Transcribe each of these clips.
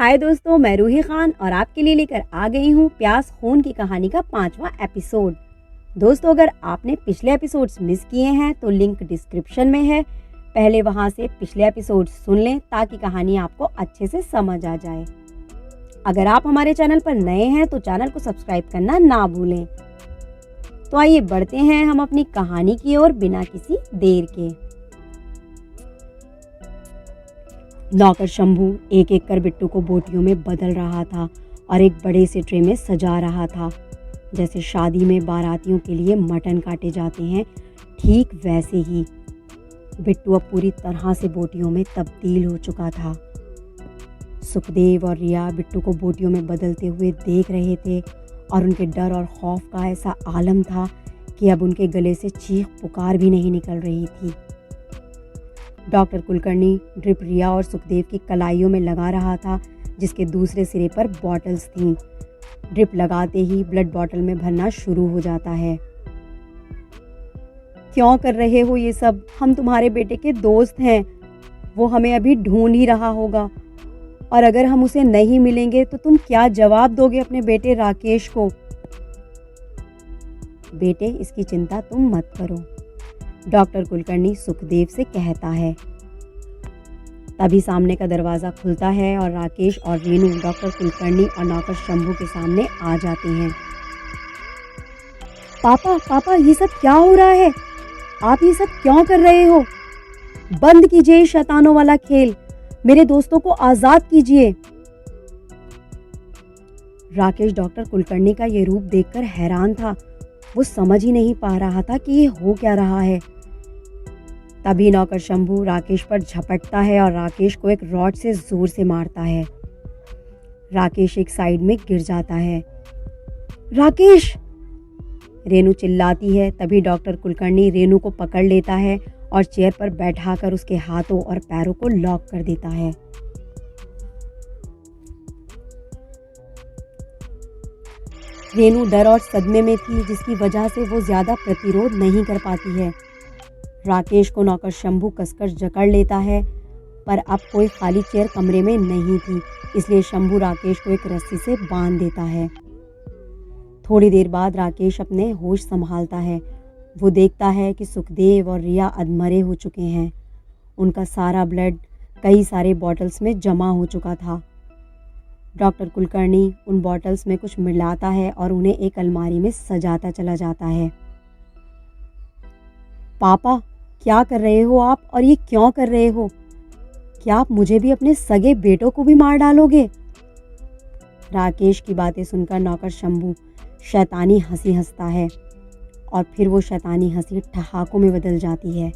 हाय दोस्तों, मैं रूही खान और आपके लिए लेकर आ गई हूँ प्यास खून की कहानी का 5वां एपिसोड। दोस्तों, अगर आपने पिछले एपिसोड्स मिस किए हैं तो लिंक डिस्क्रिप्शन में है, पहले वहां से पिछले एपिसोड सुन लें ताकि कहानी आपको अच्छे से समझ आ जाए। अगर आप हमारे चैनल पर नए हैं तो चैनल को सब्सक्राइब करना ना भूलें। तो आइए बढ़ते हैं हम अपनी कहानी की ओर बिना किसी देर के। नौकर शंभू एक एक कर बिट्टू को बोटियों में बदल रहा था और एक बड़े से ट्रे में सजा रहा था। जैसे शादी में बारातियों के लिए मटन काटे जाते हैं, ठीक वैसे ही बिट्टू अब पूरी तरह से बोटियों में तब्दील हो चुका था। सुखदेव और रिया बिट्टू को बोटियों में बदलते हुए देख रहे थे और उनके डर और खौफ का ऐसा आलम था कि अब उनके गले से चीख पुकार भी नहीं निकल रही थी। डॉक्टर कुलकर्णी ड्रिप रिया और सुखदेव की कलाइयों में लगा रहा था, जिसके दूसरे सिरे पर बॉटल्स थीं। ड्रिप लगाते ही ब्लड बॉटल में भरना शुरू हो जाता है। क्यों कर रहे हो ये सब? हम तुम्हारे बेटे के दोस्त हैं। वो हमें अभी ढूंढ ही रहा होगा और अगर हम उसे नहीं मिलेंगे तो तुम क्या जवाब दोगे अपने बेटे राकेश को? बेटे, इसकी चिंता तुम मत करो, डॉक्टर कुलकर्णी सुखदेव से कहता है। तभी सामने का दरवाजा खुलता है और राकेश और रेनू डॉक्टर कुलकर्णी और नौकर शंभू के सामने आ जाते हैं। पापा, ये सब क्या हो रहा है? आप ये सब क्यों कर रहे हो? बंद कीजिए शैतानों वाला खेल, मेरे दोस्तों को आजाद कीजिए। राकेश डॉक्टर कुलकर्णी का ये रूप देखकर हैरान था। वो समझ ही नहीं पा रहा था कि ये हो क्या रहा है। तभी नौकर शंभू राकेश पर झपटता है और राकेश को एक रॉड से जोर से मारता है। राकेश एक साइड में गिर जाता है। राकेश! रेनू चिल्लाती है। तभी डॉक्टर कुलकर्णी रेनू को पकड़ लेता है और चेयर पर बैठाकर उसके हाथों और पैरों को लॉक कर देता है। रेनू डर और सदमे में थी, जिसकी वजह से वो ज्यादा प्रतिरोध नहीं कर पाती है। राकेश को नौकर शंभू कसकर जकड़ लेता है, पर अब कोई खाली चेयर कमरे में नहीं थी, इसलिए शंभू राकेश को एक रस्सी से बांध देता है। थोड़ी देर बाद राकेश अपने होश संभालता है। वो देखता है कि सुखदेव और रिया अधमरे हो चुके हैं। उनका सारा ब्लड कई सारे बॉटल्स में जमा हो चुका था। डॉक्टर कुलकर्णी उन बॉटल्स में कुछ मिलाता है और उन्हें एक अलमारी में सजाता चला जाता है। पापा, क्या कर रहे हो आप और ये क्यों कर रहे हो? क्या आप मुझे भी अपने सगे बेटों को भी मार डालोगे? राकेश की बातें सुनकर नौकर शंभू शैतानी हंसी हंसता है और फिर वो शैतानी हंसी ठहाकों में बदल जाती है।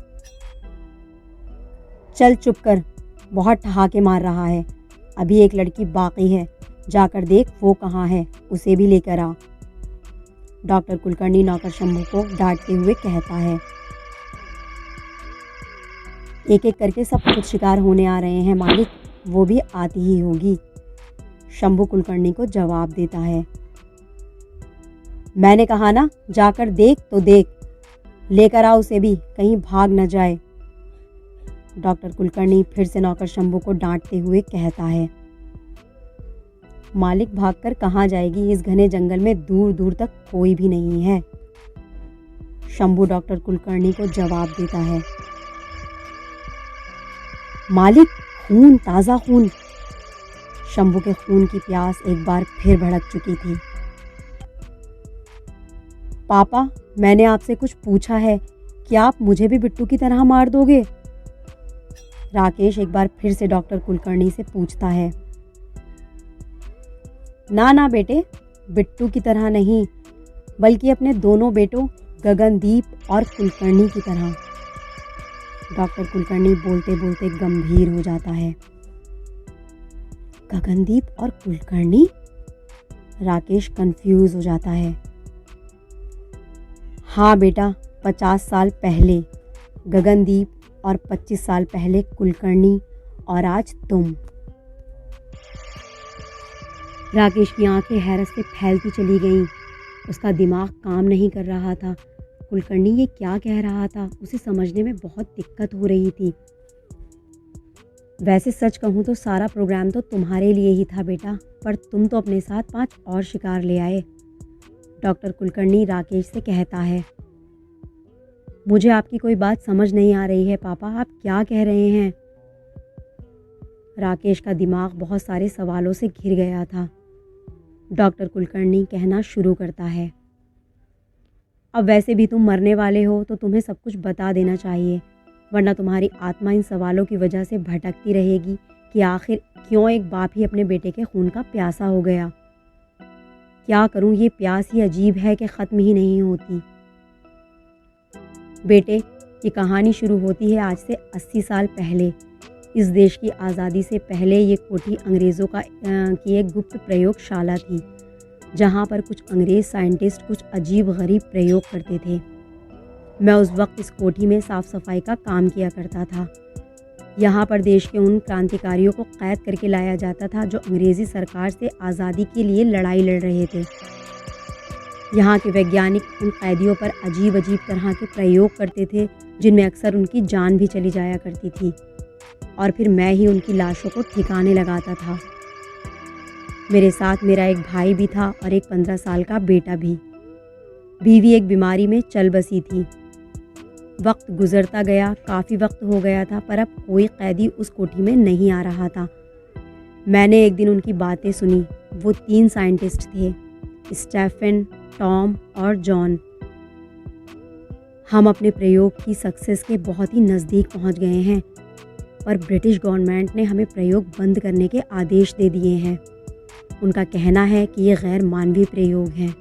चल चुप कर, बहुत ठहाके मार रहा है। अभी एक लड़की बाकी है, जाकर देख वो कहाँ है, उसे भी लेकर आ। डॉक्टर कुलकर्णी नौकर शंभू को डांटते हुए कहता है। एक एक करके सब कुछ शिकार होने आ रहे हैं मालिक, वो भी आती ही होगी, शंभू कुलकर्णी को जवाब देता है। मैंने कहा ना, जाकर देख तो देख, लेकर आ उसे भी, कहीं भाग न जाए, डॉक्टर कुलकर्णी फिर से नौकर शंभू को डांटते हुए कहता है। मालिक, भागकर कहाँ जाएगी? इस घने जंगल में दूर दूर तक कोई भी नहीं है, शंभू डॉक्टर कुलकर्णी को जवाब देता है। मालिक, खून, ताज़ा खून। शंभू के खून की प्यास एक बार फिर भड़क चुकी थी। पापा, मैंने आपसे कुछ पूछा है, क्या आप मुझे भी बिट्टू की तरह मार दोगे? राकेश एक बार फिर से डॉक्टर कुलकर्णी से पूछता है। ना बेटे, बिट्टू की तरह नहीं, बल्कि अपने दोनों बेटों गगनदीप और कुलकर्णी की तरह, डॉक्टर कुलकर्णी बोलते बोलते गंभीर हो जाता है। गगनदीप और कुलकर्णी? राकेश कंफ्यूज हो जाता है। हाँ बेटा, 50 साल पहले गगनदीप और 25 साल पहले कुलकर्णी और आज तुम। राकेश की आंखें हैरत से फैलती चली गईं। उसका दिमाग काम नहीं कर रहा था। कुलकर्णी ये क्या कह रहा था, उसे समझने में बहुत दिक्कत हो रही थी। वैसे सच कहूँ तो सारा प्रोग्राम तो तुम्हारे लिए ही था बेटा, पर तुम तो अपने साथ 5 और शिकार ले आए। डॉक्टर कुलकर्णी राकेश से कहता है। मुझे आपकी कोई बात समझ नहीं आ रही है पापा, आप क्या कह रहे हैं? राकेश का दिमाग बहुत सारे सवालों से घिर गया था। डॉक्टर कुलकर्णी कहना शुरू करता है। अब वैसे भी तुम मरने वाले हो तो तुम्हें सब कुछ बता देना चाहिए, वरना तुम्हारी आत्मा इन सवालों की वजह से भटकती रहेगी कि आखिर क्यों एक बाप ही अपने बेटे के खून का प्यासा हो गया। क्या करूं, ये प्यास ही अजीब है कि ख़त्म ही नहीं होती। बेटे, ये कहानी शुरू होती है आज से 80 साल पहले। इस देश की आज़ादी से पहले ये कोठी अंग्रेज़ों की एक गुप्त प्रयोगशाला थी, जहाँ पर कुछ अंग्रेज़ साइंटिस्ट कुछ अजीब गरीब प्रयोग करते थे। मैं उस वक्त इस कोठी में साफ़ सफाई का काम किया करता था। यहाँ पर देश के उन क्रांतिकारियों को कैद करके लाया जाता था जो अंग्रेज़ी सरकार से आज़ादी के लिए लड़ाई लड़ रहे थे। यहाँ के वैज्ञानिक उन कैदियों पर अजीब अजीब तरह के प्रयोग करते थे, जिनमें अक्सर उनकी जान भी चली जाया करती थी, और फिर मैं ही उनकी लाशों को ठिकाने लगाता था। मेरे साथ मेरा एक भाई भी था और एक 15 साल का बेटा भी। बीवी एक बीमारी में चल बसी थी। वक्त गुजरता गया, काफ़ी वक्त हो गया था, पर अब कोई कैदी उस कोठी में नहीं आ रहा था। मैंने एक दिन उनकी बातें सुनी। वो 3 साइंटिस्ट थे, स्टेफन, टॉम और जॉन। हम अपने प्रयोग की सक्सेस के बहुत ही नज़दीक पहुंच गए हैं, पर ब्रिटिश गवर्नमेंट ने हमें प्रयोग बंद करने के आदेश दे दिए हैं। उनका कहना है कि ये गैर मानवीय प्रयोग हैं।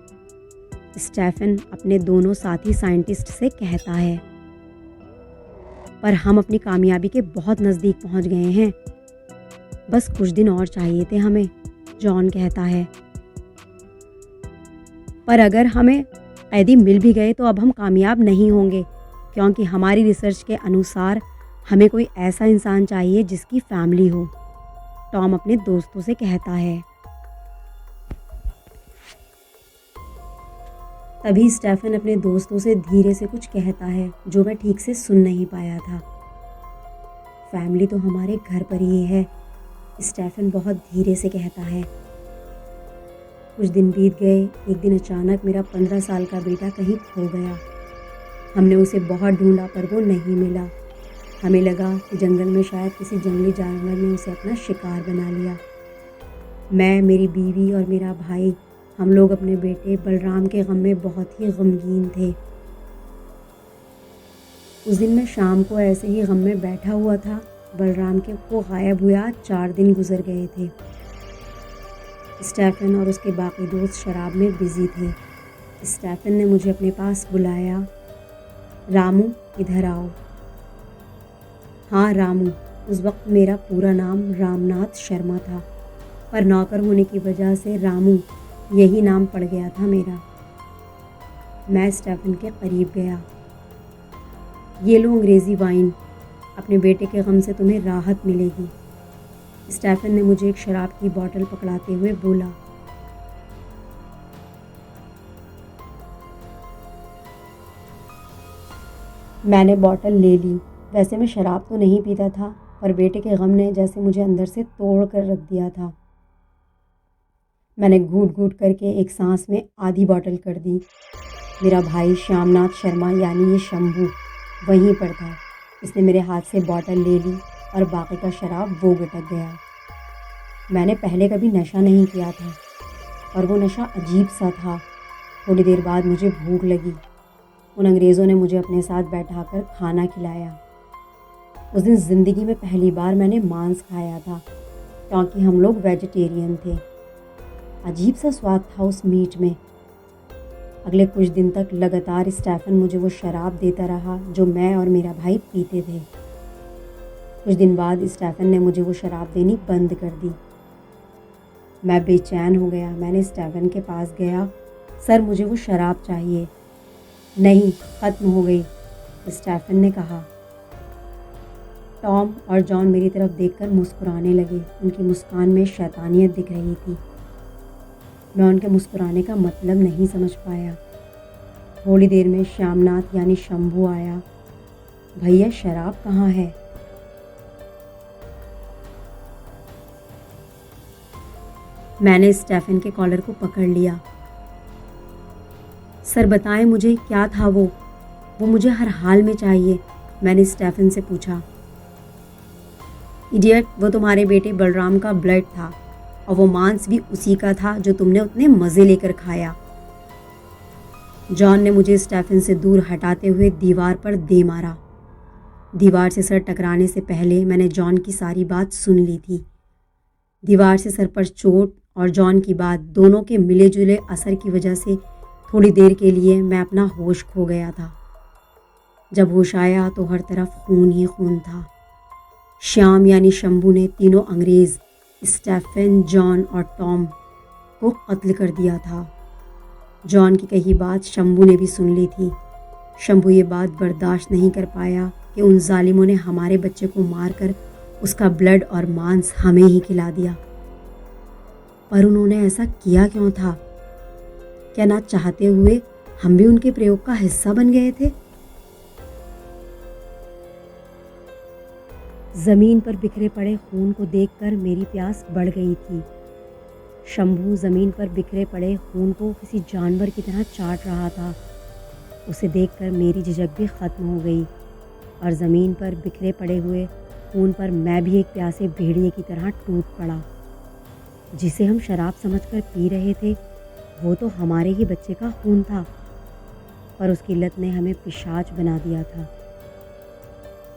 स्टेफन अपने दोनों साथी साइंटिस्ट से कहता है। पर हम अपनी कामयाबी के बहुत नज़दीक पहुंच गए हैं, बस कुछ दिन और चाहिए थे हमें, जॉन कहता है। पर अगर हमें कैदी मिल भी गए तो अब हम कामयाब नहीं होंगे, क्योंकि हमारी रिसर्च के अनुसार हमें कोई ऐसा इंसान चाहिए जिसकी फैमिली हो, टॉम अपने दोस्तों से कहता है। तभी स्टेफन अपने दोस्तों से धीरे से कुछ कहता है जो मैं ठीक से सुन नहीं पाया था। फैमिली तो हमारे घर पर ही है, स्टेफन बहुत धीरे से कहता है। कुछ दिन बीत गए। एक दिन अचानक मेरा 15 साल का बेटा कहीं खो गया। हमने उसे बहुत ढूंढा पर वो नहीं मिला। हमें लगा कि जंगल में शायद किसी जंगली जानवर ने उसे अपना शिकार बना लिया। मैं, मेरी बीवी और मेरा भाई, हम लोग अपने बेटे बलराम के गम में बहुत ही गमगीन थे। उस दिन मैं शाम को ऐसे ही गम में बैठा हुआ था। बलराम के को गायब हुआ 4 दिन गुजर गए थे। स्टेफन और उसके बाकी दोस्त शराब में बिजी थे। स्टेफन ने मुझे अपने पास बुलाया। रामू, इधर आओ। हाँ रामू, उस वक्त मेरा पूरा नाम रामनाथ शर्मा था, पर नौकर होने की वजह से रामू यही नाम पड़ गया था मेरा। मैं स्टेफन के करीब गया। ये लो अंग्रेज़ी वाइन, अपने बेटे के गम से तुम्हें राहत मिलेगी। स्टेफन ने मुझे एक शराब की बोतल पकड़ाते हुए बोला। मैंने बोतल ले ली। वैसे मैं शराब तो नहीं पीता था, पर बेटे के गम ने जैसे मुझे अंदर से तोड़ कर रख दिया था। मैंने घूट घूट करके एक सांस में आधी बोतल कर दी। मेरा भाई श्यामनाथ शर्मा यानी ये शंभू वहीं पर था। इसने मेरे हाथ से बोतल ले ली और बाकी का शराब वो गटक गया। मैंने पहले कभी नशा नहीं किया था और वो नशा अजीब सा था। थोड़ी देर बाद मुझे भूख लगी। उन अंग्रेज़ों ने मुझे अपने साथ बैठाकर खाना खिलाया। उस दिन ज़िंदगी में पहली बार मैंने मांस खाया था, क्योंकि हम लोग वेजिटेरियन थे। अजीब सा स्वाद था उस मीट में। अगले कुछ दिन तक लगातार स्टेफन मुझे वो शराब देता रहा जो मैं और मेरा भाई पीते थे। कुछ दिन बाद स्टेफन ने मुझे वो शराब देनी बंद कर दी। मैं बेचैन हो गया। मैंने स्टेफन के पास गया। सर, मुझे वो शराब चाहिए। नहीं, ख़त्म हो गई, स्टेफन ने कहा। टॉम और जॉन मेरी तरफ देखकर मुस्कुराने लगे। उनकी मुस्कान में शैतानियत दिख रही थी। मैं उनके मुस्कुराने का मतलब नहीं समझ पाया। थोड़ी देर में श्यामनाथ यानी शंभू आया। भैया, शराब कहाँ है? मैंने स्टेफन के कॉलर को पकड़ लिया। सर बताएं मुझे क्या था वो मुझे हर हाल में चाहिए, मैंने स्टेफन से पूछा। इडियट, वो तुम्हारे बेटे बलराम का ब्लड था और वो मांस भी उसी का था जो तुमने उतने मज़े लेकर खाया। जॉन ने मुझे स्टेफन से दूर हटाते हुए दीवार पर दे मारा। दीवार से सर टकराने से पहले मैंने जॉन की सारी बात सुन ली थी। दीवार से सर पर चोट और जॉन की बात दोनों के मिले जुले असर की वजह से थोड़ी देर के लिए मैं अपना होश खो गया था। जब होश आया तो हर तरफ खून ही खून था। श्याम यानी शंभू ने तीनों अंग्रेज़ स्टेफन, जॉन और टॉम को कत्ल कर दिया था। जॉन की कही बात शंभू ने भी सुन ली थी। शंभू ये बात बर्दाश्त नहीं कर पाया कि उन जालिमों ने हमारे बच्चे को मारकर उसका ब्लड और मांस हमें ही खिला दिया। पर उन्होंने ऐसा किया क्यों था? क्या ना चाहते हुए हम भी उनके प्रयोग का हिस्सा बन गए थे? जमीन पर बिखरे पड़े खून को देखकर मेरी प्यास बढ़ गई थी। शंभू जमीन पर बिखरे पड़े खून को किसी जानवर की तरह चाट रहा था। उसे देखकर मेरी झिझक भी खत्म हो गई और ज़मीन पर बिखरे पड़े हुए खून पर मैं भी एक प्यासे भेड़िए की तरह टूट पड़ा। जिसे हम शराब समझकर पी रहे थे वो तो हमारे ही बच्चे का खून था, पर उसकी लत ने हमें पिशाच बना दिया था।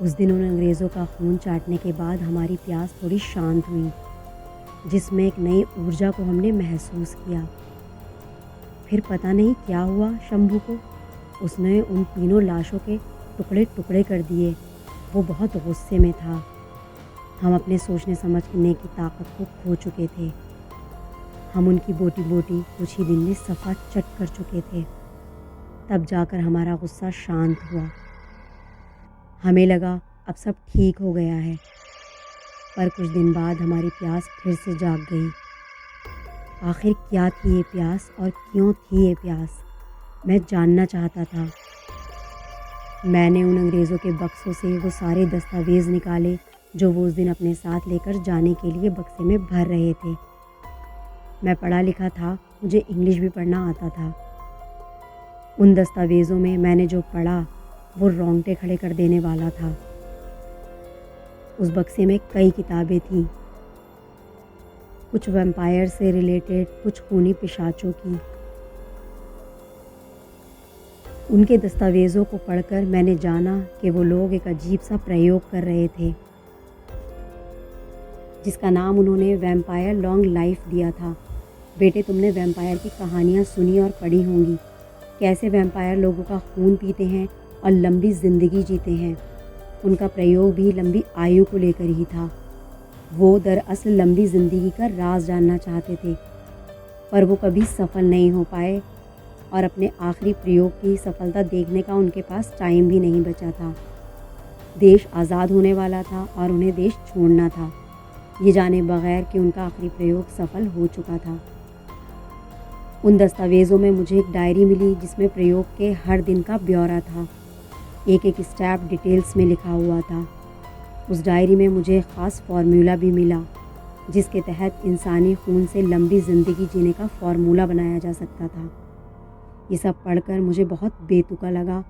उस दिन उन अंग्रेज़ों का खून चाटने के बाद हमारी प्यास थोड़ी शांत हुई, जिसमें एक नई ऊर्जा को हमने महसूस किया। फिर पता नहीं क्या हुआ शंभू को, उसने उन तीनों लाशों के टुकड़े टुकड़े कर दिए। वो बहुत गुस्से में था। हम अपने सोचने समझने की ताकत को खो चुके थे। हम उनकी बोटी बोटी कुछ ही दिन में सफ़ा चट कर चुके थे। तब जाकर हमारा गुस्सा शांत हुआ। हमें लगा अब सब ठीक हो गया है, पर कुछ दिन बाद हमारी प्यास फिर से जाग गई। आखिर क्या थी ये प्यास और क्यों थी ये प्यास, मैं जानना चाहता था। मैंने उन अंग्रेज़ों के बक्सों से वो सारे दस्तावेज़ निकाले जो वो उस दिन अपने साथ लेकर जाने के लिए बक्से में भर रहे थे। मैं पढ़ा लिखा था, मुझे इंग्लिश भी पढ़ना आता था। उन दस्तावेज़ों में मैंने जो पढ़ा वो रोंगटे खड़े कर देने वाला था। उस बक्से में कई किताबें थीं, कुछ वैम्पायर से रिलेटेड, कुछ खूनी पिशाचों की। उनके दस्तावेज़ों को पढ़कर मैंने जाना कि वो लोग एक अजीब सा प्रयोग कर रहे थे, जिसका नाम उन्होंने वैम्पायर लॉन्ग लाइफ दिया था। बेटे, तुमने वैम्पायर की कहानियाँ सुनी और पढ़ी होंगी, कैसे वैम्पायर लोगों का खून पीते हैं और लंबी ज़िंदगी जीते हैं। उनका प्रयोग भी लंबी आयु को लेकर ही था। वो दरअसल लंबी ज़िंदगी का राज जानना चाहते थे, पर वो कभी सफल नहीं हो पाए और अपने आखिरी प्रयोग की सफलता देखने का उनके पास टाइम भी नहीं बचा था। देश आज़ाद होने वाला था और उन्हें देश छोड़ना था, ये जाने बगैर कि उनका आखिरी प्रयोग सफल हो चुका था। उन दस्तावेज़ों में मुझे एक डायरी मिली जिसमें प्रयोग के हर दिन का ब्यौरा था। एक एक स्टेप डिटेल्स में लिखा हुआ था। उस डायरी में मुझे एक ख़ास फार्मूला भी मिला, जिसके तहत इंसानी खून से लंबी ज़िंदगी जीने का फार्मूला बनाया जा सकता था। ये सब पढ़कर मुझे बहुत बेतुका लगा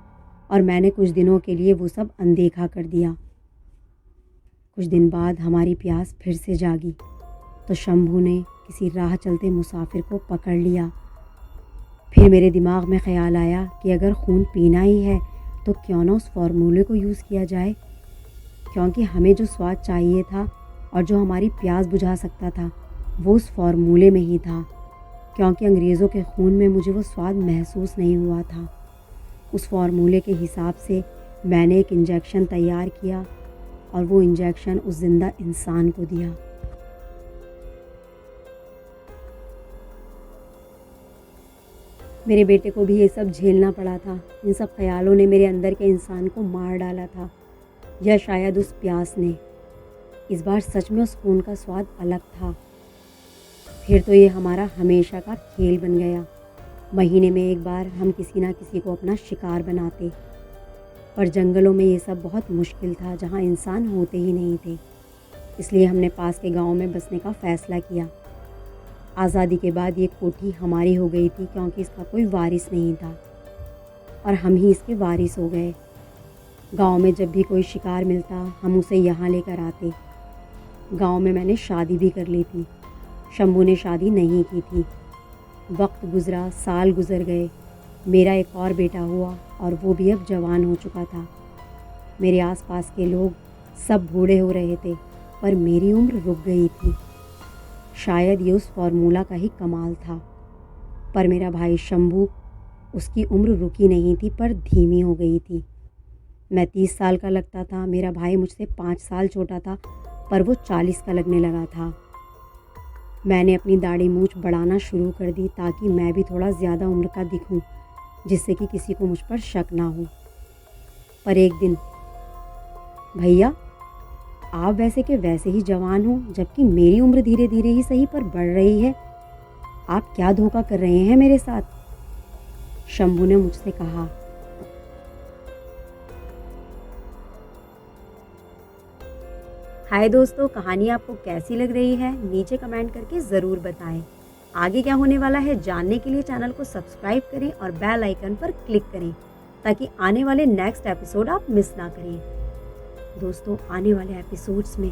और मैंने कुछ दिनों के लिए वो सब अनदेखा कर दिया। कुछ दिन बाद हमारी प्यास फिर से जागी तो शंभू ने किसी राह चलते मुसाफिर को पकड़ लिया। फिर मेरे दिमाग में ख्याल आया कि अगर खून पीना ही है तो क्यों ना उस फार्मूले को यूज़ किया जाए, क्योंकि हमें जो स्वाद चाहिए था और जो हमारी प्यास बुझा सकता था वो उस फार्मूले में ही था। क्योंकि अंग्रेज़ों के खून में मुझे वो स्वाद महसूस नहीं हुआ था। उस फार्मूले के हिसाब से मैंने एक इंजेक्शन तैयार किया और वो इंजेक्शन उस ज़िंदा इंसान को दिया। मेरे बेटे को भी ये सब झेलना पड़ा था। इन सब ख्यालों ने मेरे अंदर के इंसान को मार डाला था, या शायद उस प्यास ने। इस बार सच में उस खून का स्वाद अलग था। फिर तो ये हमारा हमेशा का खेल बन गया। महीने में एक बार हम किसी ना किसी को अपना शिकार बनाते, पर जंगलों में ये सब बहुत मुश्किल था जहाँ इंसान होते ही नहीं थे। इसलिए हमने पास के गांव में बसने का फ़ैसला किया। आज़ादी के बाद ये कोठी हमारी हो गई थी क्योंकि इसका कोई वारिस नहीं था और हम ही इसके वारिस हो गए। गांव में जब भी कोई शिकार मिलता हम उसे यहाँ लेकर आते। गांव में मैंने शादी भी कर ली थी। शंभू ने शादी नहीं की थी। वक्त गुज़रा, साल गुज़र गए। मेरा एक और बेटा हुआ और वो भी अब जवान हो चुका था। मेरे आसपास के लोग सब बूढ़े हो रहे थे पर मेरी उम्र रुक गई थी। शायद ये उस फॉर्मूला का ही कमाल था। पर मेरा भाई शंभू, उसकी उम्र रुकी नहीं थी पर धीमी हो गई थी। मैं 30 साल का लगता था, मेरा भाई मुझसे 5 साल छोटा था पर वो 40 का लगने लगा था। मैंने अपनी दाढ़ी मूंछ बढ़ाना शुरू कर दी ताकि मैं भी थोड़ा ज़्यादा उम्र का दिखूं, जिससे कि किसी को मुझ पर शक ना हो। पर एक दिन, भैया आप वैसे के वैसे ही जवान हो जबकि मेरी उम्र धीरे धीरे ही सही पर बढ़ रही है। आप क्या धोखा कर रहे हैं मेरे साथ? शंभू ने मुझसे कहा। हाय दोस्तों, कहानी आपको कैसी लग रही है नीचे कमेंट करके ज़रूर बताएं। आगे क्या होने वाला है जानने के लिए चैनल को सब्सक्राइब करें और बेल आइकन पर क्लिक करें ताकि आने वाले नेक्स्ट एपिसोड आप मिस ना करें। दोस्तों, आने वाले एपिसोड्स में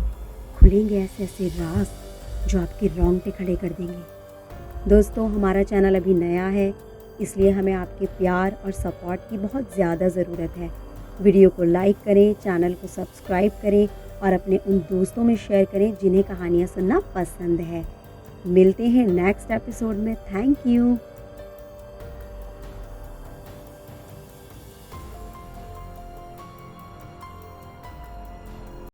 खुलेंगे ऐसे ऐसे राज जो आपके रोंगटे खड़े कर देंगे। दोस्तों, हमारा चैनल अभी नया है इसलिए हमें आपके प्यार और सपोर्ट की बहुत ज़्यादा ज़रूरत है। वीडियो को लाइक करें, चैनल को सब्सक्राइब करें और अपने उन दोस्तों में शेयर करें जिन्हें कहानियाँ सुनना पसंद है। मिलते हैं नेक्स्ट एपिसोड में। Thank you.